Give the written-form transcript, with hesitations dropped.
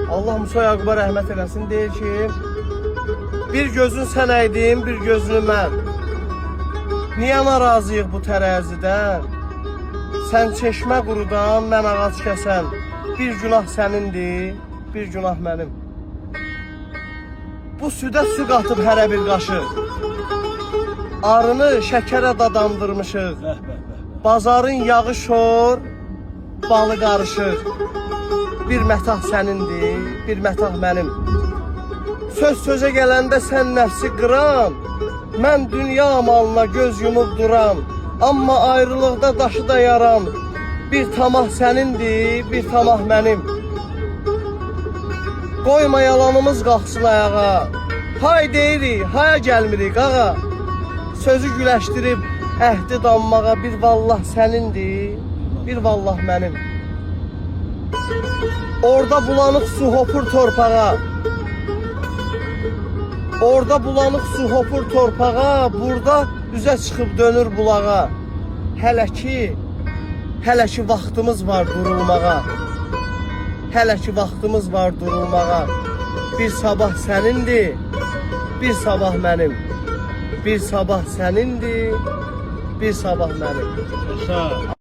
Allah Musa Yaquba rəhmət eləsin, deyir ki, bir gözün sən əydin, bir gözünü mən. Niyə narazıyıq bu tərəzidən? Sən çeşmə qurudan, mən ağac kəsən. Bir günah sənindir, bir günah mənim. Bu südə su qatıb hərə bir qaşıq. Arını şəkərə dadandırmışıq. Bazarın yağı şor, balı qarışıq. Bir mətah sənindir, bir mətah mənim. Söz sözə gələndə sən nəfsi qıran, mən dünya malına göz yumub duram. Amma ayrılıqda daşı da yaram. Bir tamah sənindir, bir tamah mənim. Qoyma yalanımız qalxsın ayağa. Hay deyirik, haya gəlmirik ağa. Sözü güləşdirib əhdi danmağa. Bir vallah sənindir, bir vallah mənim. Orada bulanıq su hopur torpağa. Orada bulanıq su hopur torpağa. Burada üzə çıxıb dönür bulağa. Hələ ki vaxtımız var durulmağa. Hələ ki vaxtımız var durulmağa. Bir sabah sənindir, bir sabah mənim. Bir sabah sənindir, bir sabah mənim.